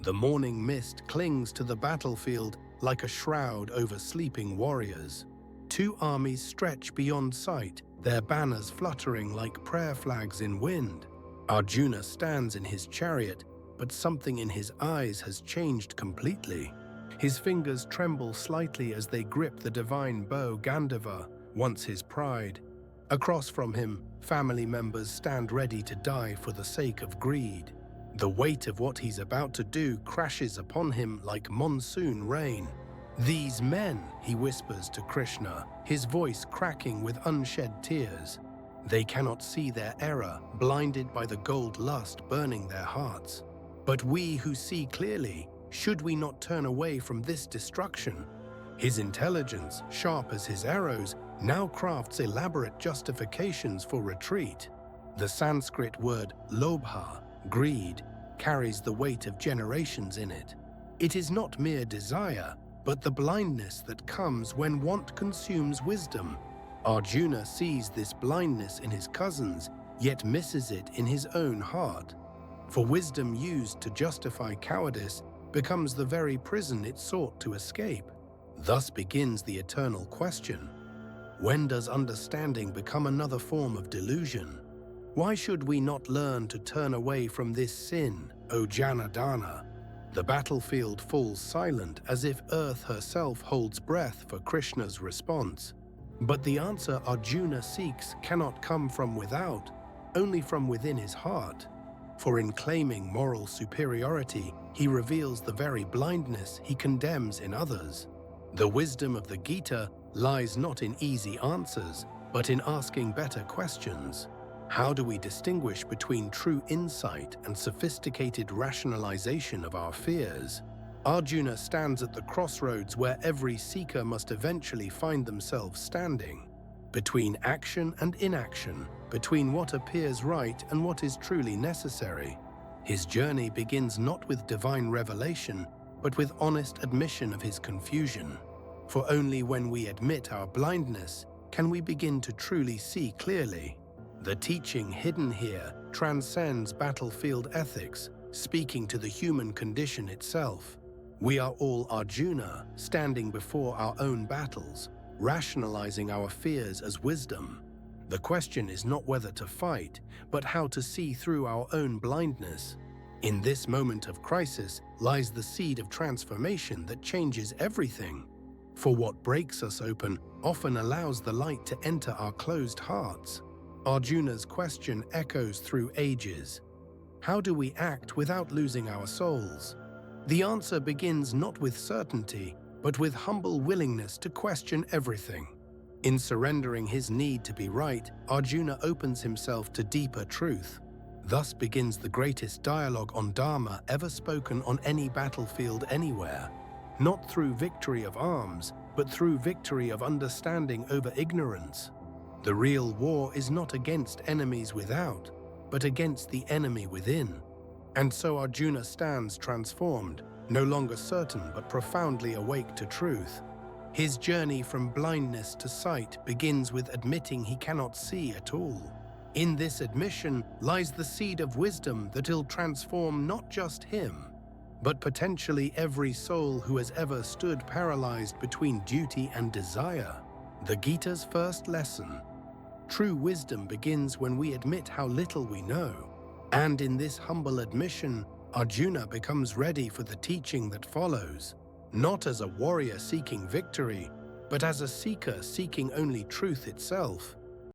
The morning mist clings to the battlefield like a shroud over sleeping warriors. Two armies stretch beyond sight, their banners fluttering like prayer flags in wind. Arjuna stands in his chariot, but something in his eyes has changed completely. His fingers tremble slightly as they grip the divine bow Gandharva, once his pride. Across from him, family members stand ready to die for the sake of greed. The weight of what he's about to do crashes upon him like monsoon rain. "These men," he whispers to Krishna, his voice cracking with unshed tears. They cannot see their error, blinded by the gold lust burning their hearts. But we who see clearly, should we not turn away from this destruction? His intelligence, sharp as his arrows, now crafts elaborate justifications for retreat. The Sanskrit word Lobha, greed, carries the weight of generations in it. It is not mere desire, but the blindness that comes when want consumes wisdom. Arjuna sees this blindness in his cousins, yet misses it in his own heart. For wisdom used to justify cowardice becomes the very prison it sought to escape. Thus begins the eternal question. When does understanding become another form of delusion? Why should we not learn to turn away from this sin, O Janardana? The battlefield falls silent as if earth herself holds breath for Krishna's response. But the answer Arjuna seeks cannot come from without, only from within his heart. For in claiming moral superiority, he reveals the very blindness he condemns in others. The wisdom of the Gita lies not in easy answers, but in asking better questions. How do we distinguish between true insight and sophisticated rationalization of our fears? Arjuna stands at the crossroads where every seeker must eventually find themselves standing. Between action and inaction, between what appears right and what is truly necessary. His journey begins not with divine revelation, but with honest admission of his confusion. For only when we admit our blindness can we begin to truly see clearly. The teaching hidden here transcends battlefield ethics, speaking to the human condition itself. We are all Arjuna, standing before our own battles, rationalizing our fears as wisdom. The question is not whether to fight, but how to see through our own blindness. In this moment of crisis lies the seed of transformation that changes everything. For what breaks us open often allows the light to enter our closed hearts. Arjuna's question echoes through ages. How do we act without losing our souls? The answer begins not with certainty, but with humble willingness to question everything. In surrendering his need to be right, Arjuna opens himself to deeper truth. Thus begins the greatest dialogue on Dharma ever spoken on any battlefield anywhere. Not through victory of arms, but through victory of understanding over ignorance. The real war is not against enemies without, but against the enemy within. And so Arjuna stands transformed, no longer certain but profoundly awake to truth. His journey from blindness to sight begins with admitting he cannot see at all. In this admission lies the seed of wisdom that'll transform not just him, but potentially every soul who has ever stood paralyzed between duty and desire. The Gita's first lesson. True wisdom begins when we admit how little we know. And in this humble admission, Arjuna becomes ready for the teaching that follows, not as a warrior seeking victory, but as a seeker seeking only truth itself.